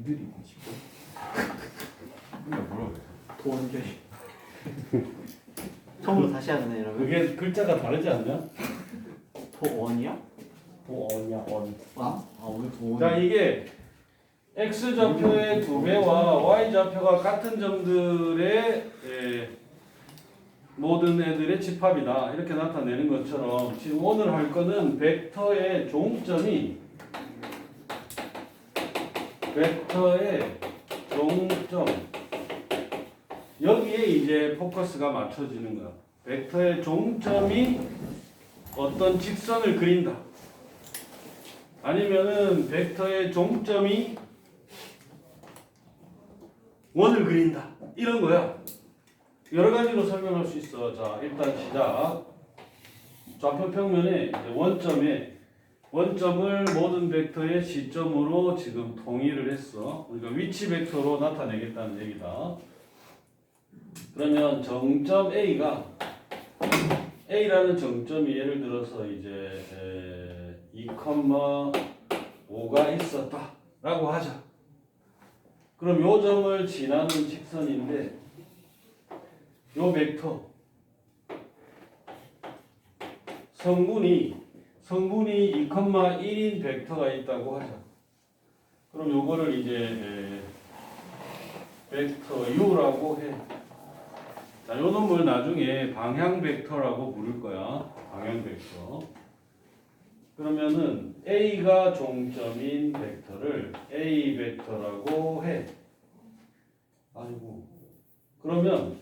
님들이 지금 뭐라고 그래? 도원결이 처음부터 다시 하네 이러면. 그게 글자가 다르지 않냐? 도원이야? 도언이야 언. 왜 도원? 자 이게 x 좌표의 2배와 y 좌표가 같은 점들의 모든 애들의 집합이다 이렇게 나타내는 것처럼 지금 오늘 할 거는 벡터의 종점이 여기에 이제 포커스가 맞춰지는 거야. 벡터의 종점이 어떤 직선을 그린다. 아니면은 벡터의 종점이 원을 그린다. 이런 거야. 여러 가지로 설명할 수 있어. 자, 일단 시작. 좌표 평면에 원점을 모든 벡터의 시점으로 지금 동의를 했어. 그러니까 위치 벡터로 나타내겠다는 얘기다. 그러면 정점 A라는 정점이 예를 들어서 이제 2,5가 있었다라고 하자. 그럼 요 점을 지나는 직선인데 요 벡터 성분이 2,1인 벡터가 있다고 하자. 그럼 요거를 이제 벡터 U라고 해. 자, 요 놈을 나중에 방향 벡터라고 부를 거야. 방향 벡터. 그러면은 A가 종점인 벡터를 A 벡터라고 해. 아이고. 그러면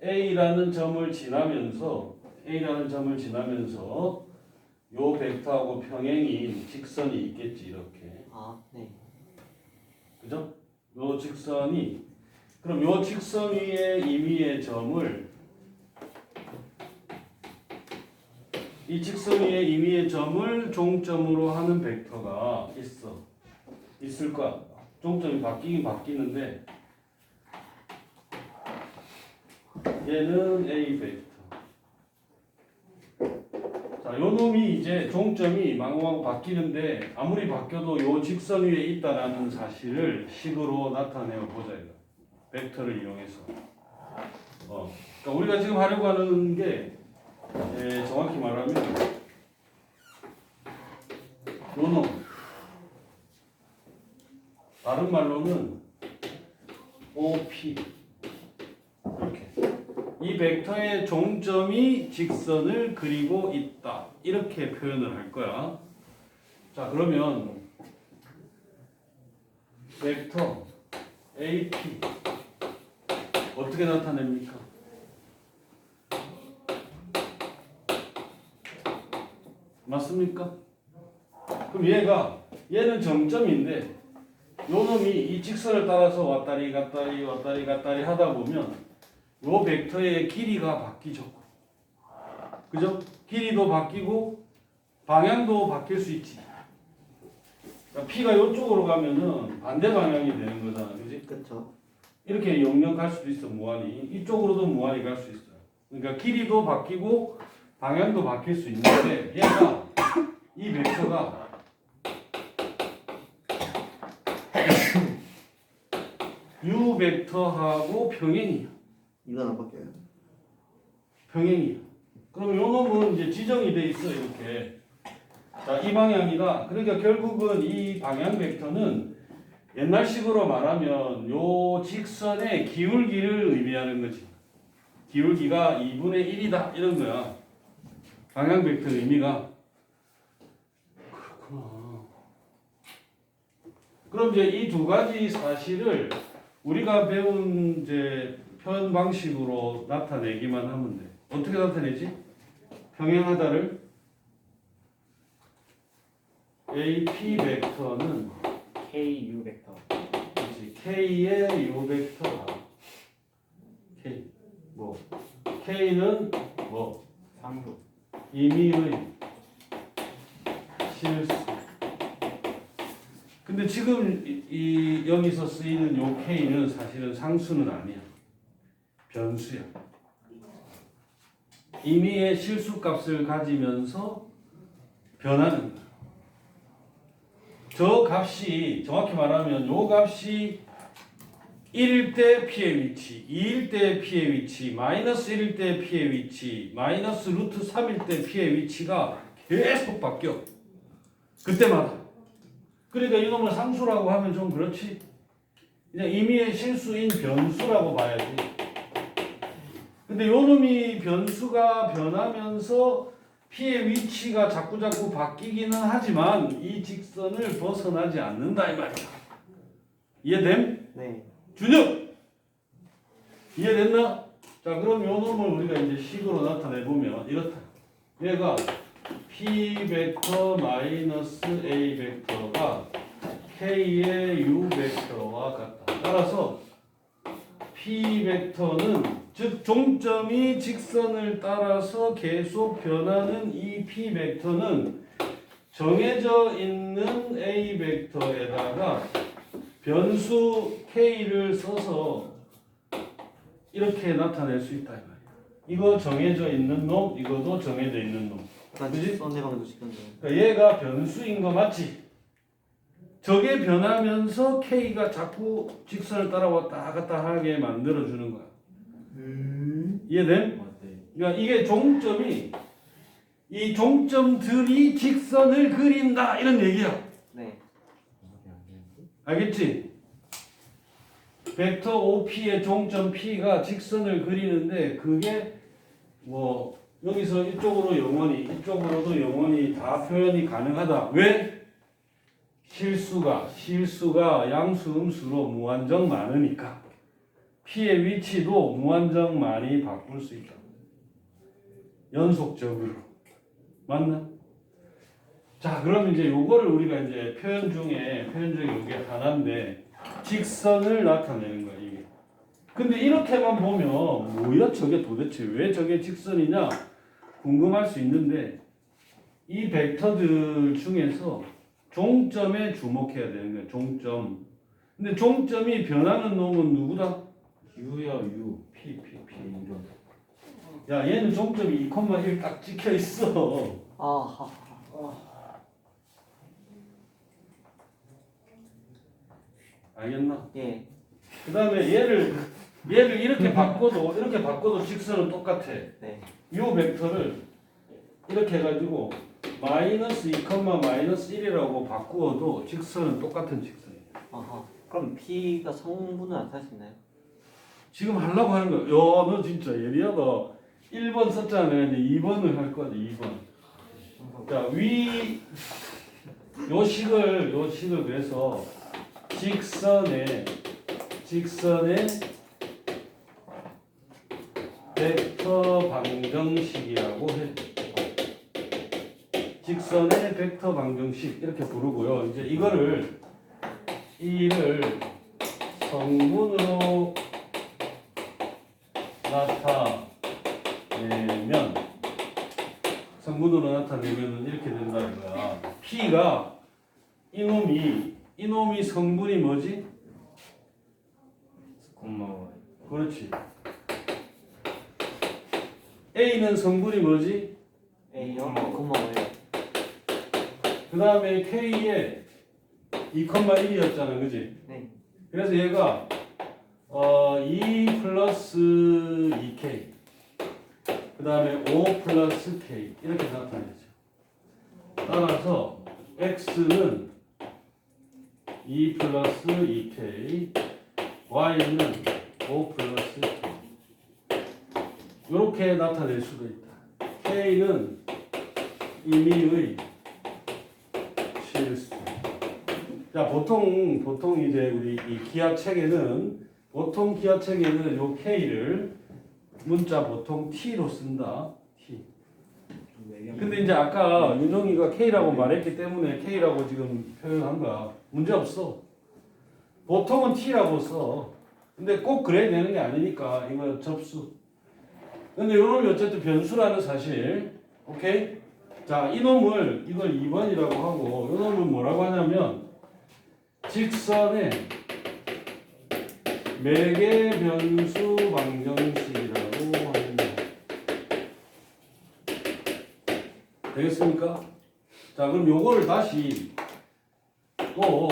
A라는 점을 지나면서 요 벡터하고 평행인 직선이 있겠지 이렇게. 네. 그죠? 요 직선이 그럼 요 직선 위에 임의의 점을 이 직선 위에 임의의 점을 종점으로 하는 벡터가 있을 거야. 종점이 바뀌긴 바뀌는데 얘는 A 벡터. 자, 요 놈이 이제 종점이 망망 바뀌는데 아무리 바뀌어도 요 직선 위에 있다라는 사실을 식으로 나타내어 보자 이거. 벡터를 이용해서. 그러니까 우리가 지금 하려고 하는 게 정확히 말하면 요 놈. 다른 말로는 OP. 이렇게. 이 벡터의 종점이 직선을 그리고 있다. 이렇게 표현을 할 거야. 자, 그러면 벡터 AP 어떻게 나타냅니까? 맞습니까? 그럼 얘는 정점인데 요 놈이 이 직선을 따라서 왔다리 갔다리 하다 보면 요 벡터의 길이가 바뀌죠. 그죠? 길이도 바뀌고 방향도 바뀔 수 있지. 그러니까 P가 이쪽으로 가면은 반대 방향이 되는 거잖아. 그지? 그렇죠. 이렇게 영영 갈 수도 있어. 무한히. 이쪽으로도 무한히 갈 수 있어요. 그러니까 길이도 바뀌고 방향도 바뀔 수 있는데 얘가 이 벡터가 U 벡터하고 평행이야. 이건 안 바뀌어요. 평행이야. 그럼 요 놈은 이제 지정이 돼 있어 이렇게. 자, 이 방향이다. 그러니까 결국은 이 방향 벡터는 옛날식으로 말하면 요 직선의 기울기를 의미하는 거지. 기울기가 2분의 1이다 이런 거야. 방향 벡터 의미가. 그렇구나. 그럼 이제 이 두 가지 사실을 우리가 배운 이제 표현 방식으로 나타내기만 하면 돼. 어떻게 나타내지? 평행하다를 AP 벡터는 KU 벡터. 그렇지. K의 U 벡터가 K 뭐 K는 뭐 상수. 임의의 실수. 근데 지금 여기서 쓰이는 요 K는 사실은 상수는 아니야. 변수야. 임의의 실수 값을 가지면서 변하는 거야. 저 값이 정확히 말하면 요 값이 1일 때 P의 위치, 2일 때 P의 위치, 마이너스 1일 때 P의 위치, 마이너스 루트 3일 때 P의 위치가 계속 바뀌어. 그때마다. 그러니까 이놈을 상수라고 하면 좀 그렇지. 그냥 임의의 실수인 변수라고 봐야지. 근데 요놈이 변수가 변하면서 P의 위치가 자꾸자꾸 바뀌기는 하지만 이 직선을 벗어나지 않는다 이 말이야. 이해됨? 네. 준혁! 이해됐나? 자, 그럼 요 놈을 우리가 이제 식으로 나타내 보면 이렇다. 얘가 P 벡터 마이너스 A 벡터가 K의 U 벡터와 같다. 따라서 P 벡터는 즉 종점이 직선을 따라서 계속 변하는 이 P 벡터는 정해져 있는 A 벡터에다가 변수 K를 써서 이렇게 나타낼 수 있다 이 말이야. 이거 정해져 있는 놈, 이거도 정해져 있는 놈. 그지? 직선의 방정식은 그러니까 얘가 변수인 거 맞지? 저게 변하면서 K가 자꾸 직선을 따라 왔다 갔다 하게 만들어주는 거야. 이해됨? 그러니까 이게 종점이 이 종점들이 직선을 그린다 이런 얘기야. 네. 알겠지? 벡터 OP의 종점 P가 직선을 그리는데 그게 뭐 여기서 이쪽으로 영원히 이쪽으로도 영원히 다 표현이 가능하다. 왜? 실수가 양수 음수로 무한정 많으니까 P의 위치도 무한정 많이 바꿀 수 있다. 연속적으로. 맞나? 자, 그럼 이제 요거를 우리가 이제 표현 중에 요게 하나인데 직선을 나타내는 거야, 이게. 근데 이렇게만 보면 뭐야 저게 도대체 왜 저게 직선이냐 궁금할 수 있는데 이 벡터들 중에서 종점에 주목해야 되는 거야. 종점. 근데 종점이 변하는 놈은 누구다? U야 U P 이런. 야, 얘는 종점이 2,1 딱 찍혀 있어. 아하. 알겠나? 예. 그다음에 얘를 이렇게 바꿔도 직선은 똑같아. 네. 이 벡터를 이렇게 해가지고 마이너스 2, 마이너스 1이라고 바꾸어도 직선은 똑같은 직선이에요. 아하. 그럼 P가 성분을 나타낼 수 있나요? 지금 하려고 하는 거야. 야, 너 진짜 예리하다. 1번 썼잖아. 이제 2번을 할 거야. 2번. 자, 요 식을 그래서 직선의 벡터 방정식이라고 해. 직선의 벡터 방정식 이렇게 부르고요. 이제 이를 성분으로 나타내면 이렇게 된다는 거야. P가 이놈이 성분이 뭐지? 고마워. 그렇지. A는 성분이 뭐지? A요? 고마워요. 그 다음에 K에 2,1이었잖아, 그지? 네. 그래서 얘가 2 플러스 2K 그 다음에 5 플러스 K 이렇게 나타내죠. 따라서 X는 2 플러스 2K Y는 5 플러스 K 이렇게 나타낼 수가 있다. K는 임의의 실수. 자, 보통 이제 우리 이 기하책에는 요 K를 문자 보통 T로 쓴다. T. 근데 이제 아까 윤정이가 K라고 말했기 때문에 K라고 지금 표현한 거야. 문제 없어. 보통은 T라고 써. 근데 꼭 그래야 되는 게 아니니까 이거 접수. 근데 요놈이 어쨌든 변수라는 사실. 오케이? 자, 이걸 2번이라고 하고 요 놈은 뭐라고 하냐면 직선의 매개 변수 방정식이라고 합니다. 되겠습니까? 자, 그럼 요거를 다시 또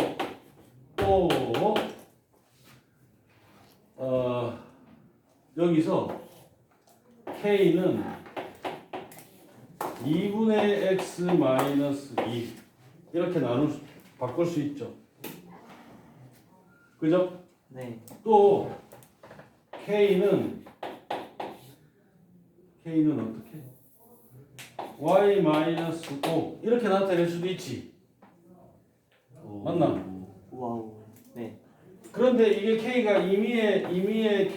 여기서 K는 2분의 x 마이너스 2 이렇게 바꿀 수 있죠. 그죠? 네. 또 K는 어떻게? y 마이너스 5 이렇게 나타낼 수도 있지. 맞나? 와우. 네. 그런데 이게 K가 임의의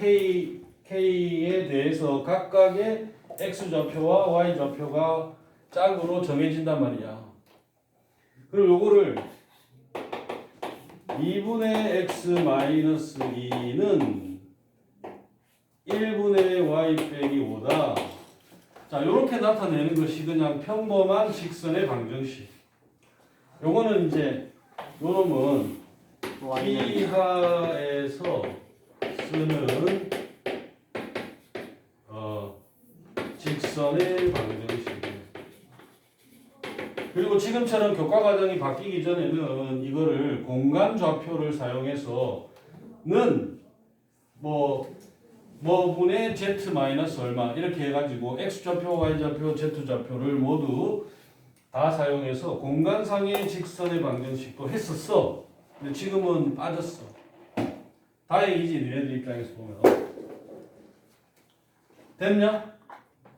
K에 대해서 각각의 x 좌표와 y 좌표가 짝으로 정해진단 말이야. 그럼 요거를 2분의 x 마이너스 2는 1분의 y 빼기 5다. 자, 요렇게 나타내는 것이 그냥 평범한 직선의 방정식. 요거는 이제 요놈은 이하에서 쓰는 직선의 방정식이에요. 그리고 지금처럼 교과 과정이 바뀌기 전에는 이거를 공간 좌표를 사용해서는 뭐분의 z 마이너스 얼마 이렇게 해가지고 x 좌표, y 좌표, z 좌표를 모두 다 사용해서 공간상의 직선의 방정식도 했었어. 근데 지금은 빠졌어. 다행이지 너희들 입장에서 보면. 됐냐?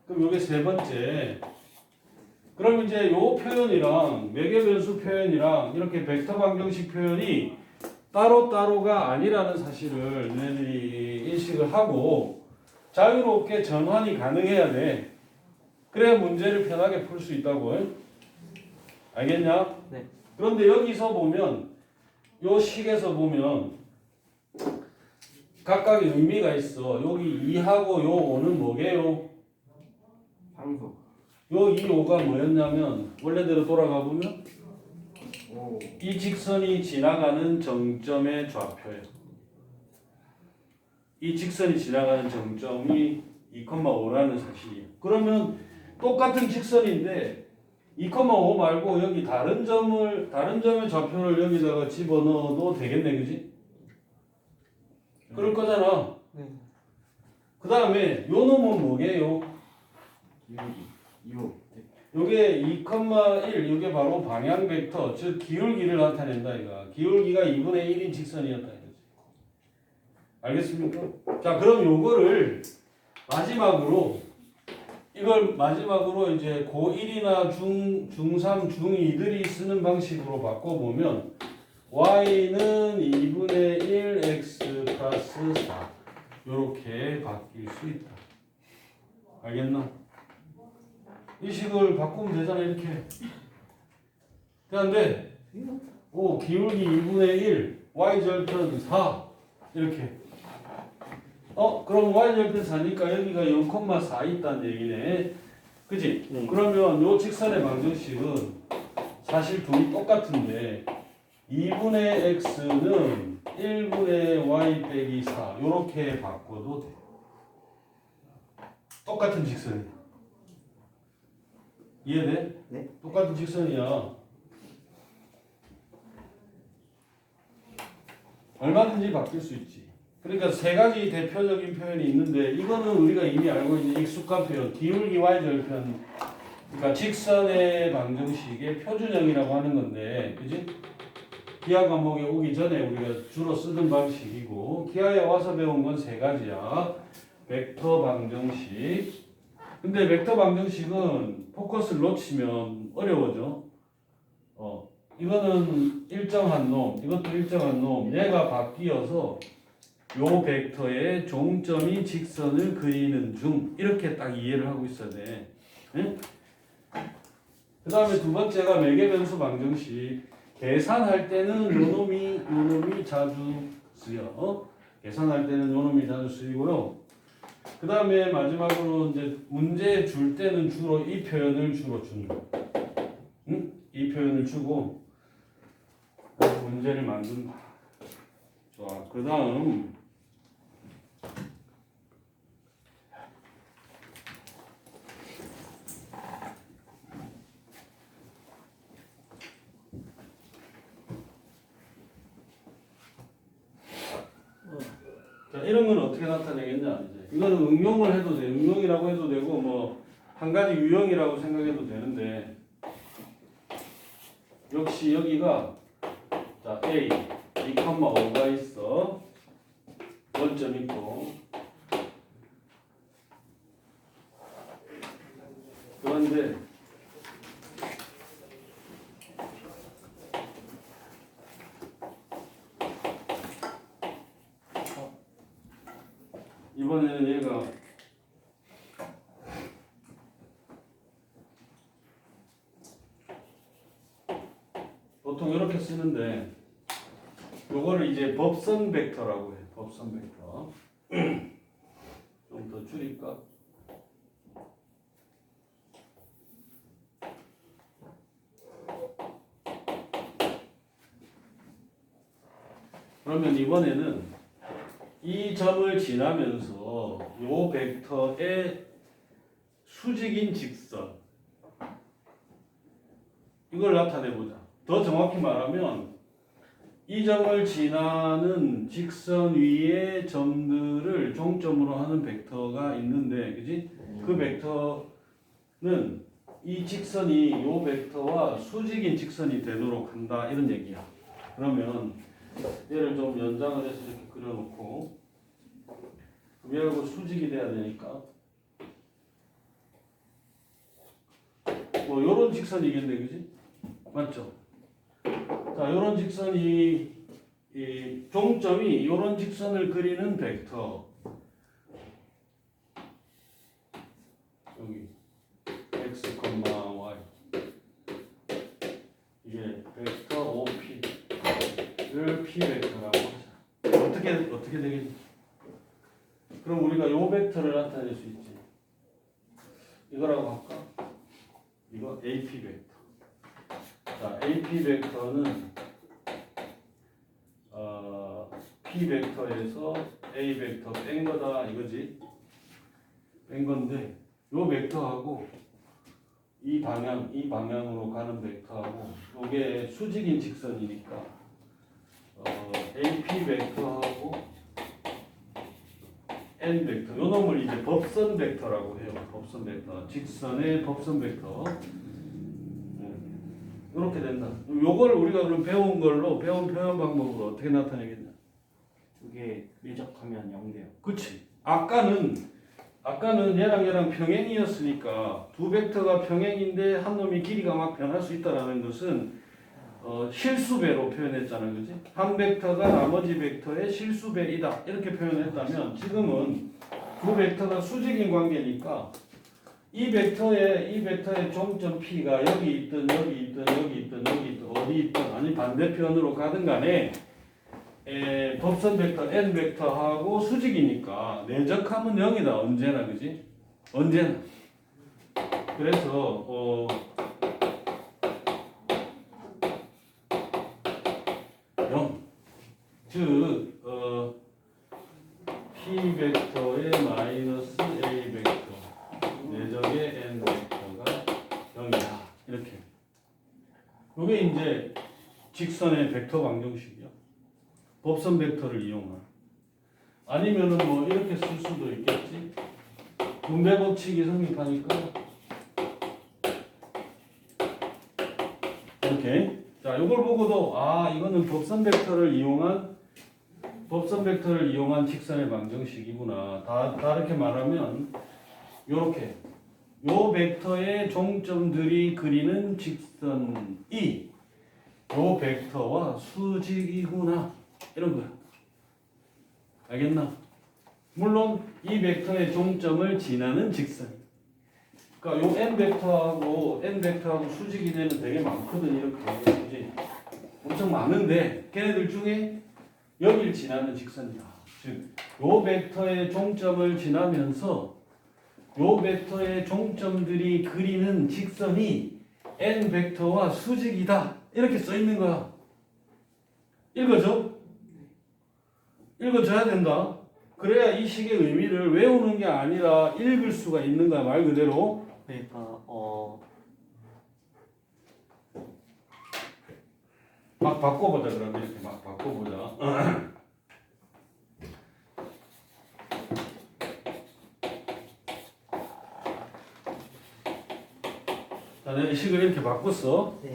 그럼 요게 세 번째. 그럼 이제 요 표현이랑 매개변수 표현이랑 이렇게 벡터 방정식 표현이 따로따로가 아니라는 사실을 너희들이 인식을 하고 자유롭게 전환이 가능해야 돼. 그래야 문제를 편하게 풀 수 있다고. 알겠냐? 네. 그런데 여기서 보면 요 식에서 보면 각각의 의미가 있어. 여기 2하고 요 5는 뭐게요? 상수. 요 2, 5가 뭐였냐면 원래대로 돌아가 보면 오. 이 직선이 지나가는 정점의 좌표예요. 이 직선이 지나가는 정점이 2,5라는 사실이에요. 그러면 똑같은 직선인데 2,5 말고 여기 다른 점의 좌표를 여기다가 집어넣어도 되겠네, 그지? 그럴 거잖아. 네. 그 다음에 요 놈은 뭐게요? 요게 2,1, 요게 바로 방향 벡터, 즉 기울기를 나타낸다 이거. 기울기가 2분의 1인 직선이었다 이거지. 알겠습니까? 자, 그럼 요거를 마지막으로 이제 고1이나 중3, 중2들이 쓰는 방식으로 바꿔보면 y는 2분의 1 x 플러스 4 요렇게 바뀔 수 있다. 알겠나? 이 식을 바꾸면 되잖아 이렇게. 그런데 기울기 2분의 1 y절편 4 이렇게. 그럼 y절편 4니까 여기가 0,4 있다는 얘기네. 그지? 네. 그러면 요 직선의 방정식은 사실 둘이 똑같은데 2분의 x는 1분의 y 빼기 4 요렇게 바꿔도 돼. 똑같은 직선이야. 이해돼? 네. 똑같은 직선이야. 얼마든지 바뀔 수 있지. 그러니까 세 가지 대표적인 표현이 있는데 이거는 우리가 이미 알고 있는 익숙한 표현, 기울기 y절편, 그러니까 직선의 방정식의 표준형이라고 하는 건데, 그지? 기하 과목에 오기 전에 우리가 주로 쓰던 방식이고, 기하에 와서 배운 건 세 가지야. 벡터 방정식. 근데 벡터 방정식은 포커스를 놓치면 어려워져. 이거는 일정한 놈, 이것도 일정한 놈. 얘가 바뀌어서 요 벡터의 종점이 직선을 그리는 중 이렇게 딱 이해를 하고 있어야 돼. 응? 그 다음에 두 번째가 매개변수 방정식. 계산할 때는 요 놈이 자주 쓰여. 계산할 때는 요 놈이 자주 쓰이고요. 그 다음에 마지막으로 이제 문제 줄 때는 주로 이 표현을 주로 준다. 응? 이 표현을 주고 문제를 만든다. 좋아. 그 다음 자, 이런 건 어떻게 나타내겠냐 이제 이거는 응용을 해도 돼. 응용이라고 해도 되고 뭐 한 가지 유형이라고 생각해도 되는데 역시 여기가 자 A 2,5가 있어. 원점 있고 그런데 이번에는 얘가 보통 이렇게 쓰는데 요거를 이제 법선 벡터라고 해. 법선 벡터. 좀 더 줄일까? 그러면 이번에는 이 점을 지나면서 요 벡터의 수직인 직선 이걸 나타내 보자. 더 정확히 말하면 이 점을 지나는 직선 위의 점들을 종점으로 하는 벡터가 있는데, 그지? 그 벡터는 이 직선이 요 벡터와 수직인 직선이 되도록 한다 이런 얘기야. 그러면 얘를 좀 연장을 해서 이렇게 그려놓고 얘하고 수직이 돼야 되니까 뭐 요런 직선이겠네, 그지? 맞죠? 자, 요런 직선이 이 종점이 요런 직선을 그리는 벡터 여기 x, y 이게 벡터 OP를 P 벡터라고 하자. 어떻게 되겠니? 그럼 우리가 요 벡터를 나타낼 수 있지. 이거라고 할까? 이거 AP 벡터. 자, AP 벡터는 P 벡터에서 A 벡터 뺀 거다 이거지. 뺀 건데 요 벡터하고 이 방향으로 가는 벡터하고 요게 수직인 직선이니까 AP 벡터하고 N 벡터 요 놈을 이제 법선 벡터라고 해요. 법선 벡터. 직선의 법선 벡터. 이렇게 된다. 요걸 우리가 그럼 배운 표현 방법으로 어떻게 나타내겠냐? 두개 밀접하면 0돼요. 그치. 아까는 얘랑 평행이었으니까 두 벡터가 평행인데 한 놈이 길이가 막 변할 수 있다라는 것은 실수배로 표현했잖아, 그지? 한 벡터가 나머지 벡터의 실수배이다 이렇게 표현했다면 지금은 두 벡터가 수직인 관계니까 이 벡터의 종점 P가 여기 있든 어디 있든 아니 반대편으로 가든 간에 법선 벡터 N 벡터하고 수직이니까 내적하면 0이다 언제나, 그지? 언제나. 그래서 0. 즉 P 벡터의 마이너스 A 벡터 내적의 N 벡터가 0이다. 이렇게. 이게 이제 직선의 벡터 방정식이요. 법선 벡터를 이용한. 아니면은 뭐 이렇게 쓸 수도 있겠지. 분배 법칙이 성립하니까 이렇게. 자, 이걸 보고도 이거는 법선 벡터를 이용한 직선의 방정식이구나. 다르게 말하면 요렇게 요 벡터의 종점들이 그리는 직선이 요 벡터와 수직이구나 이런 거야. 알겠나? 물론 이 벡터의 종점을 지나는 직선. 그러니까 요 n 벡터하고 수직이 되면 되게 많거든 이렇게. 그지? 엄청 많은데 걔네들 중에 여길 지나는 직선이다. 즉, 요 벡터의 종점을 지나면서 요 벡터의 종점들이 그리는 직선이 n 벡터와 수직이다. 이렇게 써 있는 거야. 읽어줘? 읽어줘야 된다. 그래야 이 식의 의미를 외우는 게 아니라 읽을 수가 있는 거야. 말 그대로. 그러니까 막 바꿔보자. 그러면 이렇게 막 바꿔보자. 자, 내가 이 식을 이렇게 바꿨어. 네.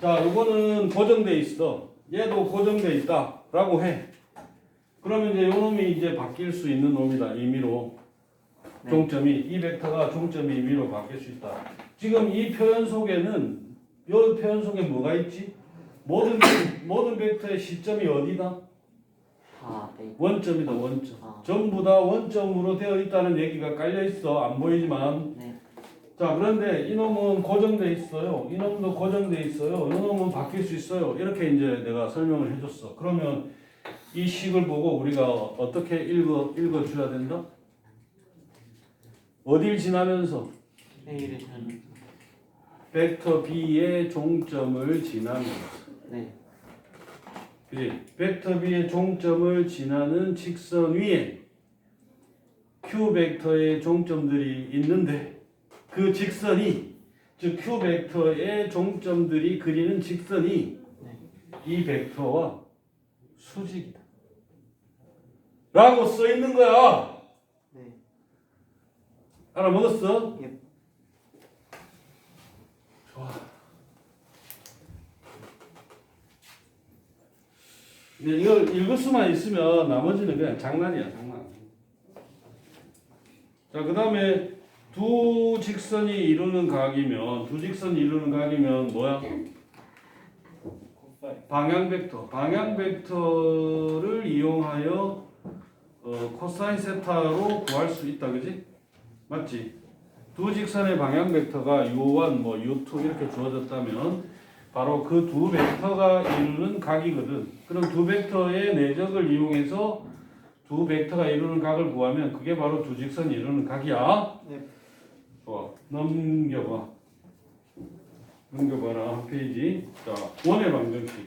자, 이거는 고정돼 있어. 얘도 고정돼 있다라고 해. 그러면 이제 요놈이 이제 바뀔 수 있는 놈이다. 임의로. 네. 종점이 이 벡터가 종점이 임의로 바뀔 수 있다. 지금 이 표현 속에는 요 표현 속에 뭐가 있지? 모든 벡터의 시점이 어디다? 아, 네. 원점이다. 원점. 아. 전부 다 원점으로 되어 있다는 얘기가 깔려 있어. 안 보이지만. 네. 자, 그런데 이놈은 고정돼 있어요. 이놈도 고정돼 있어요. 이놈은 바뀔 수 있어요. 이렇게 이제 내가 설명을 해줬어. 그러면 이 식을 보고 우리가 어떻게 읽어줘야 된다? 어딜 지나면서? A를 전. 벡터 B의 종점을 지나면서. 네. 그지? 벡터 B의 종점을 지나는 직선 위에 Q 벡터의 종점들이 있는데 그 직선이, 즉 Q 벡터의 종점들이 그리는 직선이 네. 이 벡터와 수직이다 라고 써 있는 거야. 네. 알아먹었어? 예. 좋아. 근데 이걸 읽을 수만 있으면 나머지는 그냥 장난이야, 장난. 자, 그 다음에 두 직선이 이루는 각이면 뭐야? 방향 벡터. 방향 벡터를 이용하여 코사인 세타로 구할 수 있다, 그지? 맞지? 두 직선의 방향 벡터가 U1, 뭐 U2 이렇게 주어졌다면 바로 그 두 벡터가 이루는 각이거든. 그럼 두 벡터의 내적을 이용해서 두 벡터가 이루는 각을 구하면 그게 바로 두 직선이 이루는 각이야. 네. 좋아. 넘겨봐. 넘겨봐라. 한 페이지. 자, 원의 방정식.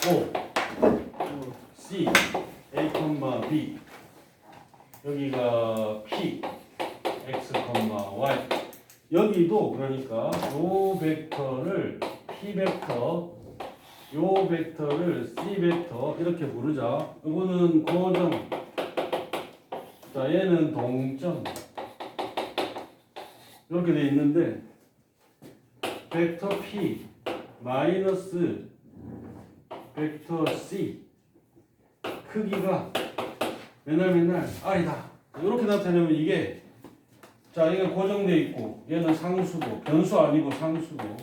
O, C, A, B. 여기가 P, X, Y. 여기도 그러니까 요 벡터를 P 벡터, 요 벡터를 C 벡터 이렇게 부르자. 이거는 고정. 자, 얘는 동점. 이렇게 돼 있는데 벡터 P 마이너스 벡터 C 크기가 맨날 R이다. 이렇게 나타내면 이게, 자, 이게 고정돼 있고 얘는 상수고, 변수 아니고 상수고,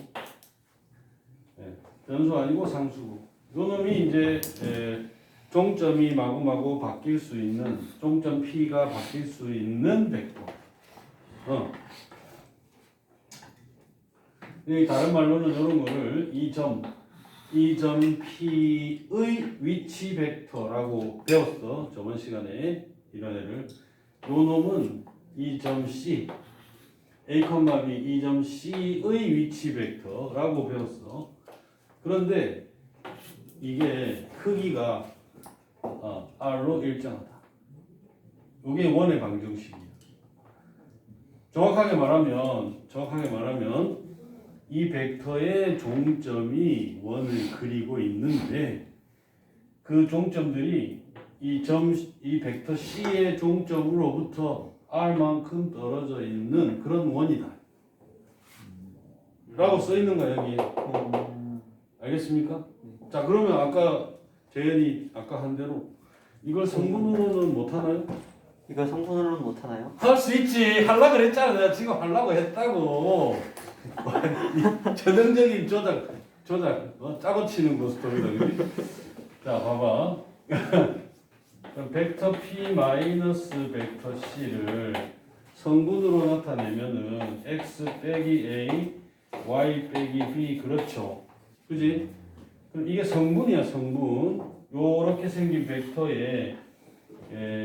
변수 아니고 상수고, 요 놈이 이제 종점이 마구마구 바뀔 수 있는, 종점 P가 바뀔 수 있는 벡터. 이 다른 말로는 이런 거를 이 점 P의 위치 벡터라고 배웠어. 저번 시간에 이런 애를. 요 놈은 이 점 C, A, B 이 점 C의 위치 벡터라고 배웠어. 그런데 이게 크기가 R로 일정하다. 이게 원의 방정식이야. 정확하게 말하면 이 벡터의 종점이 원을 그리고 있는데 그 종점들이 이 벡터 C의 종점으로부터 R만큼 떨어져 있는 그런 원이다 라고 써 있는 거야, 여기. 알겠습니까? 자, 그러면 아까 재현이 아까 한 대로 이걸 성분으로는 못 하나요? 이거 성분으로는 못 하나요? 할 수 있지. 하려고 그랬잖아. 내가 지금 하려고 했다고. 전형적인 조작, 짜고 치는 거 스토리다. 그지? 자, 봐봐. 그럼 벡터 P 마이너스 벡터 C를 성분으로 나타내면은 X 빼기 A, Y 빼기 B, 그렇죠. 그지? 그럼 이게 성분이야, 성분. 요렇게 생긴 벡터에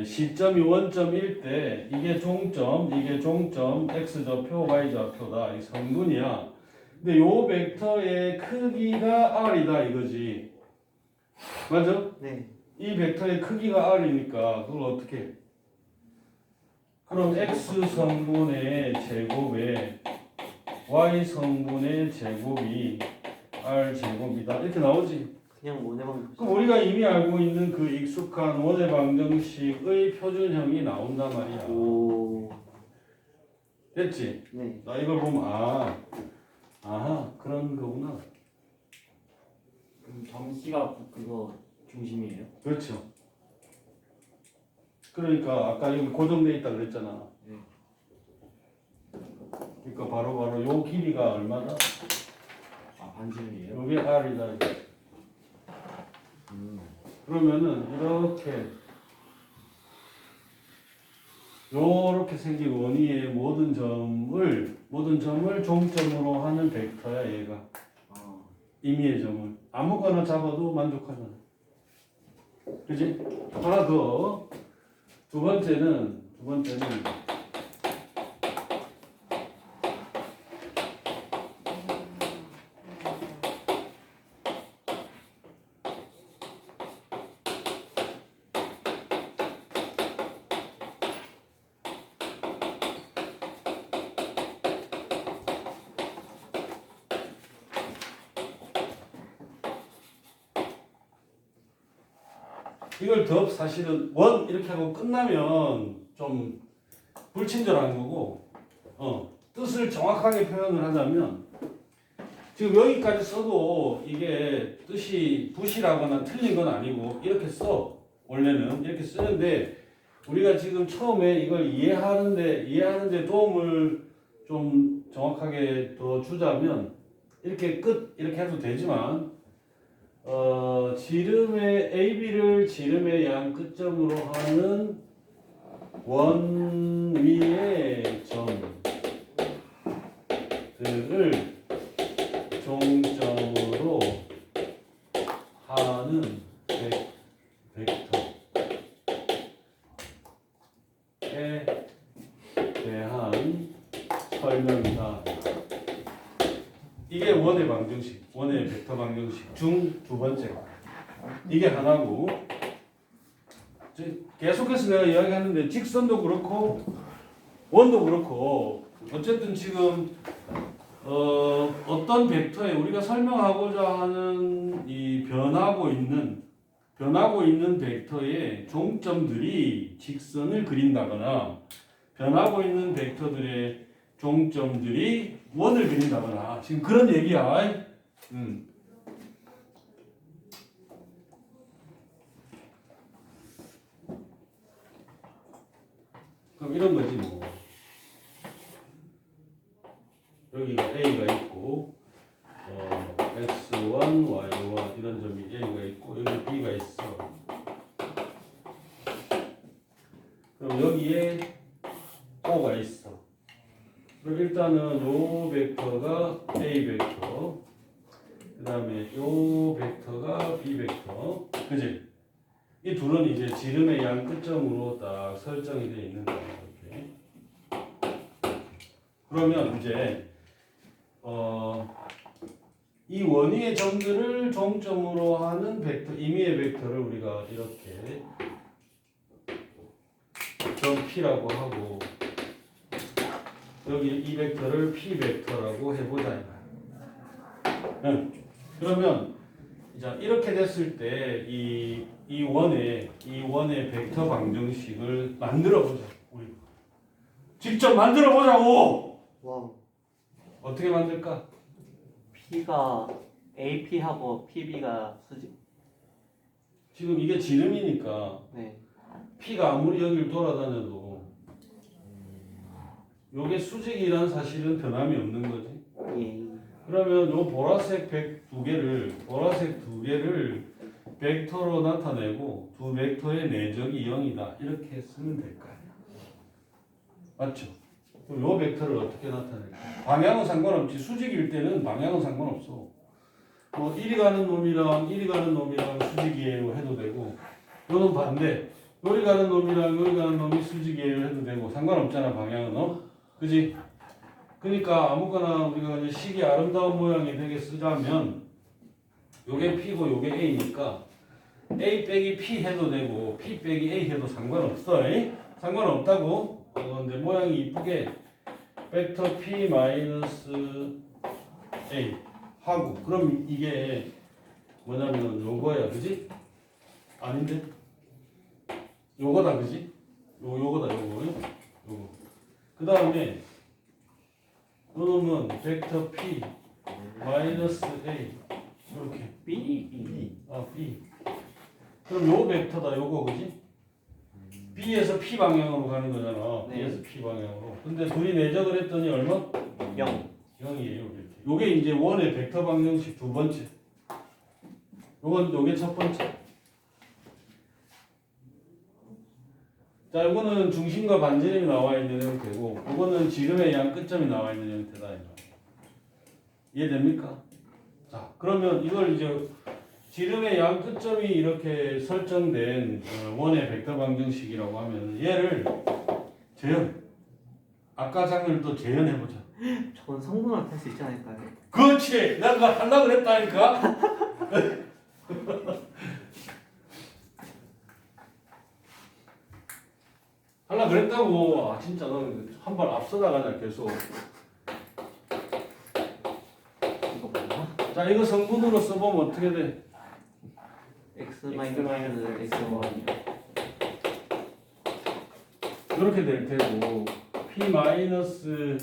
시점이 원점일 때 이게 종점, X 좌표, Y 좌표다. 이 성분이야. 근데 요 벡터의 크기가 R이다 이거지. 맞아? 네. 이 벡터의 크기가 R이니까 그걸 어떻게 해? 그럼 X 성분의 제곱에 Y 성분의 제곱이 R 제곱이다. 이렇게 나오지. 그냥 원의 방정식. 그럼 우리가 이미 알고 있는 그 익숙한 원의 방정식의 표준형이 나온단 말이야. 오. 됐지? 네. 나 이걸 보면 아하 그런 거구나. 그럼 정씨가 그거 중심이에요? 그렇죠. 그러니까 아까 여기 고정돼 있다 그랬잖아. 네. 그러니까 바로 요 길이가 얼마다? 아 반지름이에요? 요게 R이다. 그러면은 이렇게 요렇게 생긴 원위의 모든 점을 종점으로 하는 벡터야 얘가. 아 임의의 점을 아무거나 잡아도 만족하잖아. 그지? 하나 더. 두 번째는 이걸 더 사실은 원 이렇게 하고 끝나면 좀 불친절한 거고, 뜻을 정확하게 표현을 하자면 지금 여기까지 써도 이게 뜻이 부실하거나 틀린 건 아니고 이렇게 써. 원래는 이렇게 쓰는데 우리가 지금 처음에 이걸 이해하는데 도움을 좀 정확하게 더 주자면 이렇게 끝 이렇게 해도 되지만 지름의 AB를 지름의 양 끝점으로 하는 원위의 점들을 종점으로 하는 벡터에 대한 설명이다. 이게 원의 방정식, 원의 벡터 방정식 중 두 번째가. 이게 하나고, 계속해서 내가 이야기하는데 직선도 그렇고 원도 그렇고 어쨌든 지금 어떤 벡터에 우리가 설명하고자 하는 이 변하고 있는 벡터의 종점들이 직선을 그린다거나 변하고 있는 벡터들의 종점들이 원을 그린다거나 지금 그런 얘기야. 그럼 이런 거지 뭐. 여기가 A가 있고 X1, Y1 이런 점이 A가 있고 여기 B가 있어. 그럼 여기에 O가 있어. 그럼 일단은 요 벡터가 A 벡터, 그 다음에 요 벡터가 B 벡터, 그지? 이 둘은 이제 지름의 양 끝점으로 딱 설정이 되어 있는 거야. 이렇게. 그러면 이제 이 원위의 점들을 종점으로 하는 벡터, 임의의 벡터를 우리가 이렇게 점 P라고 하고 여기 이 벡터를 P 벡터라고 해보자. 그러면 이제 이렇게 됐을 때 이 원의 벡터 방정식을 만들어 보자. 우리 직접 만들어 보자고. 와우. 어떻게 만들까? P가 AP하고 PB가 수직. 지금 이게 지름이니까 네. P가 아무리 여기를 돌아다녀도 요게 수직이란 사실은 변함이 없는 거지. 예. 그러면 요 보라색 두 개를 벡터로 나타내고 두 벡터의 내적이 0이다. 이렇게 쓰면 될 거 아니야. 맞죠? 그럼 요 벡터를 어떻게 나타낼까? 방향은 상관없지. 수직일 때는 방향은 상관없어. 뭐 이리 가는 놈이랑 수직이에요 해도 되고, 요는 반대. 요리 가는 놈이 수직이에요 해도 되고 상관없잖아 방향은. 그지? 그러니까 아무거나 우리가 이제 식이 아름다운 모양이 되게 쓰자면 요게 P고 요게 A니까 A 빼기 P 해도 되고 P 빼기 A 해도 상관없어. 상관없다고. 근데 모양이 이쁘게 벡터 P 마이너스 A 하고, 그럼 이게 뭐냐면 요거야, 그지? 아닌데? 요거다, 그지? 요거다, 요거. 그 다음에 요놈은 벡터 P 마이너스 A 이렇게 B. B. 그럼 요 벡터다, 요거, 그지? B에서 P 방향으로 가는 거잖아. 네. B에서 P 방향으로. 근데 둘이 내적을 했더니 얼마? 0. 0이에요. 이렇게. 요게 이제 원의 벡터 방정식 두 번째. 요게 첫 번째. 자, 요거는 중심과 반지름이 나와 있는 형태고, 요거는 지름의 양 끝점이 나와 있는 형태다. 이거. 이해됩니까? 자, 그러면 이걸 이제 지름의 양 끝점이 이렇게 설정된 원의 벡터 방정식이라고 하면 얘를 재현. 아까 장면을 또 재현해보자. 저건 성분을 탈 수 있지 않을까요? 그렇지! 내가 그거 하려고 그랬다니까? 하려고 그랬다고. 아, 진짜 너 한 발 앞서 나가냐, 계속. 이거 뭐야? 자, 이거 성분으로 써보면 어떻게 돼? X 마이너스 X1. 이렇게 될 테고 P 마이너스